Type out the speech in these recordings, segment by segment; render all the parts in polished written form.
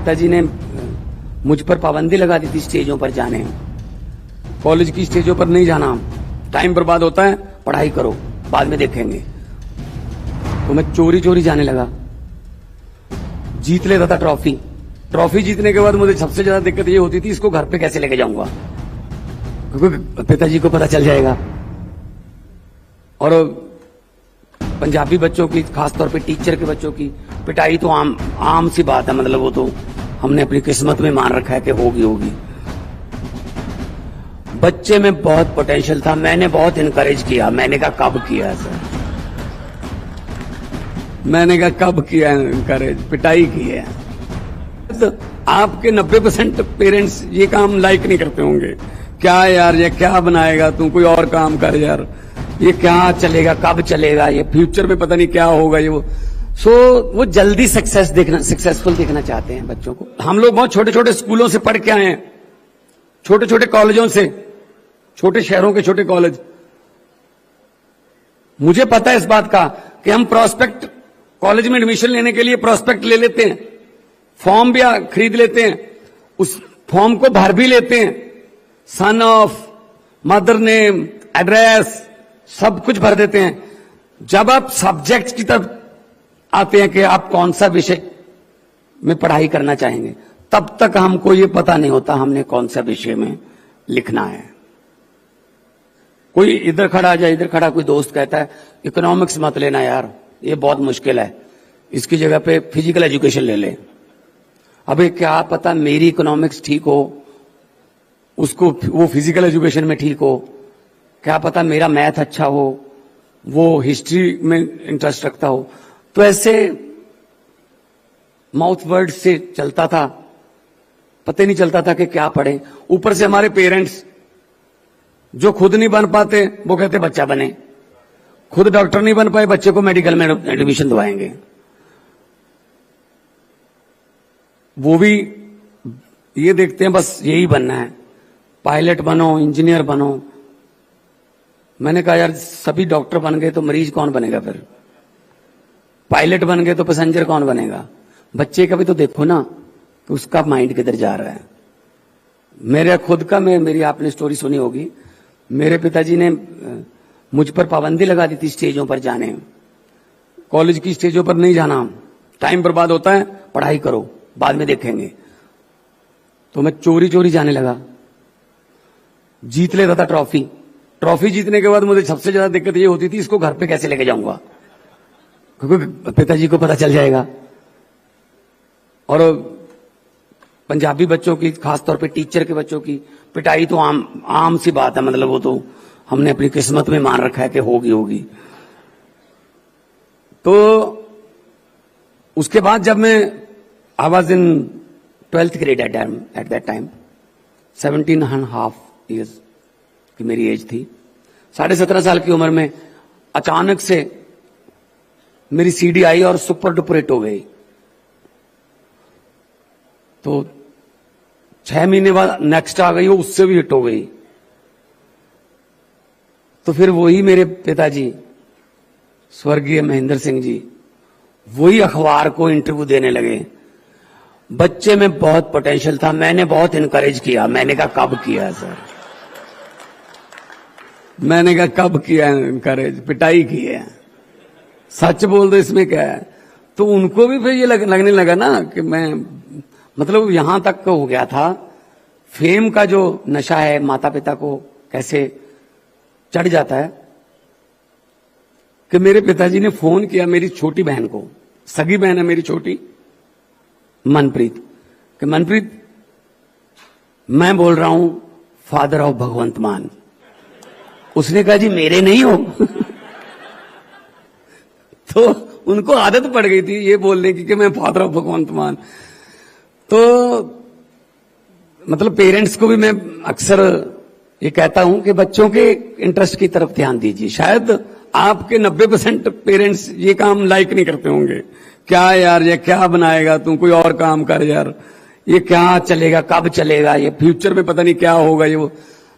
पिताजी ने मुझ पर पाबंदी लगा दी थी स्टेजों पर जाने, कॉलेज की स्टेजों पर नहीं जाना, टाइम बर्बाद होता है, पढ़ाई करो बाद में देखेंगे। तो मैं चोरी चोरी जाने लगा, जीत लेता था ट्रॉफी। ट्रॉफी जीतने के बाद मुझे सबसे ज्यादा दिक्कत ये होती थी, इसको घर पे कैसे लेके जाऊंगा, क्योंकि पिताजी को पता चल जाएगा। और पंजाबी बच्चों की, खासतौर पे टीचर के बच्चों की पिटाई तो आम सी बात है, मतलब वो तो हमने अपनी किस्मत में मान रखा है कि होगी होगी। बच्चे में बहुत पोटेंशियल था, मैंने बहुत इनकरेज किया। मैंने कहा कब किया सर, मैंने कहा कब किया इनकरेज, पिटाई की है। तो आपके 90% पेरेंट्स ये काम लाइक नहीं करते होंगे, क्या यार ये क्या बनाएगा तू, कोई और काम कर यार, ये क्या चलेगा, कब चलेगा, ये फ्यूचर में पता नहीं क्या होगा ये वो। वो जल्दी सक्सेसफुल देखना चाहते हैं बच्चों को। हम लोग बहुत छोटे छोटे स्कूलों से पढ़ के आए हैं, छोटे छोटे कॉलेजों से, छोटे शहरों के छोटे कॉलेज। मुझे पता है इस बात का कि हम प्रोस्पेक्ट, कॉलेज में एडमिशन लेने के लिए प्रोस्पेक्ट ले लेते हैं, फॉर्म भी खरीद लेते हैं, उस फॉर्म को भर भी लेते हैं, son of, mother name, address, सब कुछ भर देते हैं। जब आप सब्जेक्ट की तरफ आते हैं कि आप कौन सा विषय में पढ़ाई करना चाहेंगे, तब तक हमको ये पता नहीं होता हमने कौन सा विषय में लिखना है। कोई इधर खड़ा जाए, इधर खड़ा कोई दोस्त कहता है इकोनॉमिक्स मत लेना यार, ये बहुत मुश्किल है, इसकी जगह पे फिजिकल एजुकेशन ले ले। अबे क्या पता मेरी इकोनॉमिक्स ठीक हो, उसको वो फिजिकल एजुकेशन में ठीक हो, क्या पता मेरा मैथ अच्छा हो, वो हिस्ट्री में इंटरेस्ट रखता हो। तो ऐसे माउथ वर्ड से चलता था, पता ही नहीं चलता था कि क्या पढ़े। ऊपर से हमारे पेरेंट्स जो खुद नहीं बन पाते वो कहते बच्चा बने, खुद डॉक्टर नहीं बन पाए बच्चे को मेडिकल में एडमिशन दवाएंगे। वो भी ये देखते हैं बस यही बनना है, पायलट बनो, इंजीनियर बनो। मैंने कहा यार सभी डॉक्टर बन गए तो मरीज कौन बनेगा, फिर पायलट बन गए तो पैसेंजर कौन बनेगा। बच्चे का भी तो देखो ना कि उसका माइंड किधर जा रहा है। मेरे खुद का, मेरी आपने स्टोरी सुनी होगी, मेरे पिताजी ने मुझ पर पाबंदी लगा दी थी स्टेजों पर जाने, कॉलेज की स्टेजों पर नहीं जाना, टाइम बर्बाद होता है, पढ़ाई करो बाद में देखेंगे। तो मैं चोरी चोरी जाने लगा, जीत लेता था ट्रॉफी। ट्रॉफी जीतने के बाद मुझे सबसे ज्यादा दिक्कत ये होती थी, इसको घर पे कैसे लेके जाऊंगा, क्योंकि पिताजी को पता चल जाएगा। और पंजाबी बच्चों की, खासतौर पे टीचर के बच्चों की पिटाई तो आम सी बात है, मतलब वो तो हमने अपनी किस्मत में मान रखा है कि होगी होगी। तो उसके बाद जब मैं I was in 12th grade at that time, 17.5 years की मेरी एज थी, 17.5 साल की उम्र में अचानक से मेरी सीडी आई और सुपर डुपर हिट हो गई। तो 6 महीने बाद नेक्स्ट आ गई, वो उससे भी हिट हो गई। तो फिर वही मेरे पिताजी स्वर्गीय महेंद्र सिंह जी वही अखबार को इंटरव्यू देने लगे। बच्चे में बहुत पोटेंशियल था, मैंने बहुत इनकरेज किया। मैंने कहा कब किया सर, मैंने कहा कब किया इनकरेज, पिटाई की है, सच बोल दो इसमें क्या है। तो उनको भी फिर ये लगने लगा ना कि मैं, मतलब यहां तक हो गया था, फेम का जो नशा है माता पिता को कैसे चढ़ जाता है, कि मेरे पिताजी ने फोन किया मेरी छोटी बहन को, सगी बहन है मेरी छोटी, मनप्रीत, कि मनप्रीत मैं बोल रहा हूं फादर ऑफ भगवंत मान। उसने कहा जी मेरे नहीं हो तो उनको आदत पड़ गई थी ये बोलने की कि मैं फादर ऑफ भगवंत मान। तो मतलब पेरेंट्स को भी मैं अक्सर ये कहता हूं कि बच्चों के इंटरेस्ट की तरफ ध्यान दीजिए। शायद आपके 90% पेरेंट्स ये काम लाइक नहीं करते होंगे, क्या यार ये क्या बनाएगा तू, कोई और काम कर यार, ये क्या चलेगा, कब चलेगा, ये फ्यूचर में पता नहीं क्या होगा ये वो।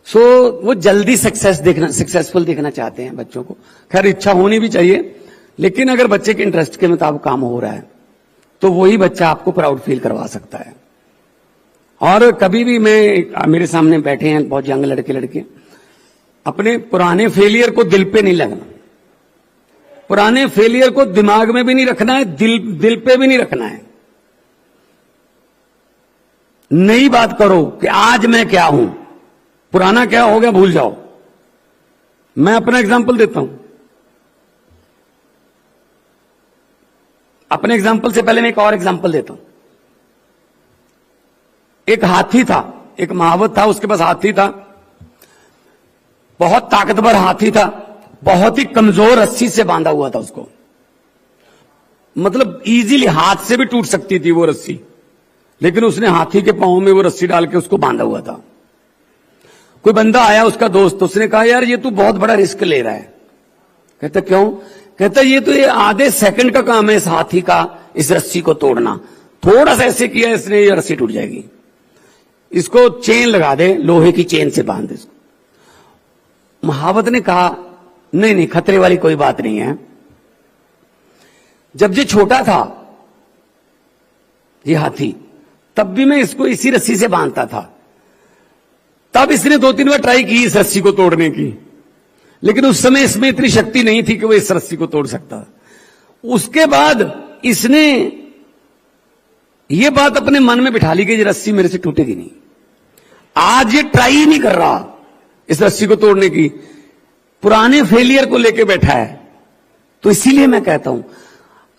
वो जल्दी सक्सेसफुल देखना चाहते हैं बच्चों को। खैर इच्छा होनी भी चाहिए, लेकिन अगर बच्चे के इंटरेस्ट के मुताबिक काम हो रहा है तो वही बच्चा आपको प्राउड फील करवा सकता है। और कभी भी मेरे सामने बैठे हैं बहुत यंग लड़के लड़के, अपने पुराने फेलियर को दिल पे नहीं लगना, पुराने फेलियर को दिमाग में भी नहीं रखना है, दिल पे भी नहीं रखना है। नई बात करो कि आज मैं क्या हूं, पुराना क्या हो गया भूल जाओ। मैं अपना एग्जांपल देता हूं। अपने एग्जांपल से पहले मैं एक और एग्जांपल देता हूं। एक हाथी था, एक महावत था, उसके पास हाथी था, बहुत ताकतवर हाथी था, बहुत ही कमजोर रस्सी से बांधा हुआ था उसको, मतलब इजीली हाथ से भी टूट सकती थी वो रस्सी, लेकिन उसने हाथी के पांव में वो रस्सी डाल के उसको बांधा हुआ था। कोई बंदा आया उसका दोस्त, उसने कहा यार ये तू बहुत बड़ा रिस्क ले रहा है। कहता क्यों? कहता ये आधे सेकंड का काम है इस हाथी का इस रस्सी को तोड़ना, थोड़ा सा ऐसे किया इसने ये रस्सी टूट जाएगी, इसको चेन लगा दे, लोहे की चेन से बांध दे इसको। महावत ने कहा नहीं नहीं खतरे वाली कोई बात नहीं है। जब ये छोटा था ये हाथी, तब भी मैं इसको इसी रस्सी से बांधता था, तब इसने 2-3 बार ट्राई की इस रस्सी को तोड़ने की, लेकिन उस समय इसमें इतनी शक्ति नहीं थी कि वो इस रस्सी को तोड़ सकता। उसके बाद इसने ये बात अपने मन में बिठा ली कि ये रस्सी मेरे से टूटेगी नहीं। आज ये ट्राई ही नहीं कर रहा इस रस्सी को तोड़ने की, पुराने फेलियर को लेके बैठा है। तो इसीलिए मैं कहता हूं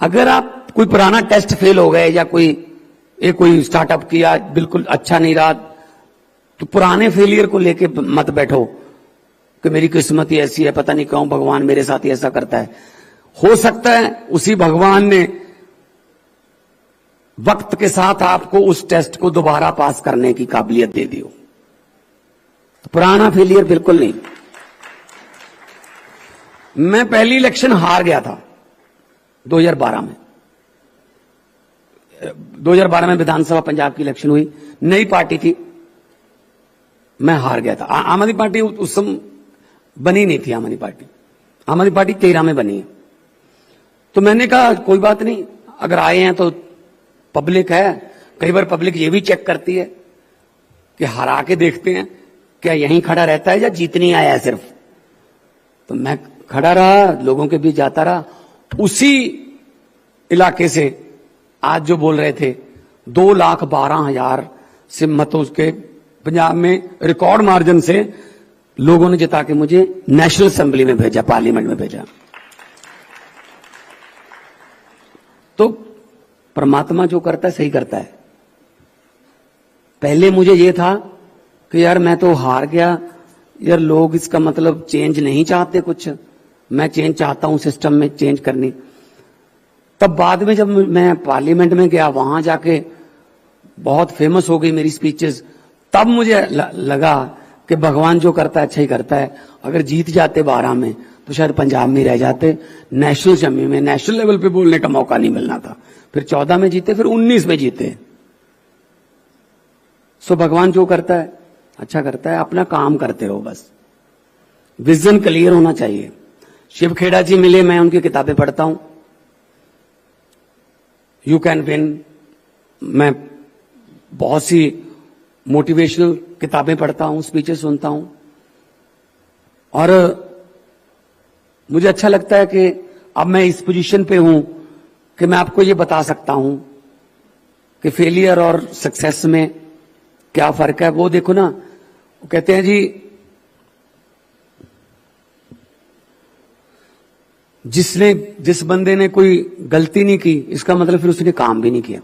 अगर आप कोई पुराना टेस्ट फेल हो गए या कोई स्टार्टअप किया बिल्कुल अच्छा नहीं रहा, तो पुराने फेलियर को लेके मत बैठो कि मेरी किस्मत ही ऐसी है, पता नहीं क्यों भगवान मेरे साथ ही ऐसा करता है। हो सकता है उसी भगवान ने वक्त के साथ आपको उस टेस्ट को दोबारा पास करने की काबिलियत दे दी हो। तो पुराना फेलियर बिल्कुल नहीं। मैं पहली इलेक्शन हार गया था 2012 में। 2012 में विधानसभा पंजाब की इलेक्शन हुई, नई पार्टी थी, मैं हार गया था। आम आदमी पार्टी उस समय बनी नहीं थी। आम आदमी पार्टी 13 में बनी है। तो मैंने कहा कोई बात नहीं, अगर आए हैं तो पब्लिक है, कई बार पब्लिक ये भी चेक करती है कि हरा के देखते हैं क्या यहीं खड़ा रहता है या जीतनी आया है सिर्फ। तो मैं खड़ा रहा, लोगों के बीच जाता रहा। उसी इलाके से आज जो बोल रहे थे 2,12,000 से मतों के पंजाब में रिकॉर्ड मार्जिन से लोगों ने जिता के मुझे नेशनल असेंबली में भेजा, पार्लियामेंट में भेजा। तो परमात्मा जो करता है सही करता है। पहले मुझे ये था कि यार मैं तो हार गया, यार लोग इसका मतलब चेंज नहीं चाहते, कुछ मैं चेंज चाहता हूं सिस्टम में चेंज करनी। तब बाद में जब मैं पार्लियामेंट में गया, वहां जाके बहुत फेमस हो गई मेरी स्पीचेस, तब मुझे लगा कि भगवान जो करता है अच्छा ही करता है। अगर जीत जाते 12 में तो शायद पंजाब में रह जाते, नेशनल असेंबली में नेशनल लेवल पे बोलने का मौका नहीं मिलना था। फिर 14 में जीते, फिर 19 में जीते। सो भगवान जो करता है अच्छा करता है, अपना काम करते रहो बस, विजन क्लियर होना चाहिए। शिव खेड़ा जी मिले, मैं उनकी किताबें पढ़ता हूं, यू कैन विन। मैं बहुत सी मोटिवेशनल किताबें पढ़ता हूं, स्पीचेस सुनता हूं, और मुझे अच्छा लगता है कि अब मैं इस पोजीशन पे हूं कि मैं आपको ये बता सकता हूं कि फेलियर और सक्सेस में क्या फर्क है। वो देखो ना, वो कहते हैं जी जिस बंदे ने कोई गलती नहीं की, इसका मतलब फिर उसने काम भी नहीं किया।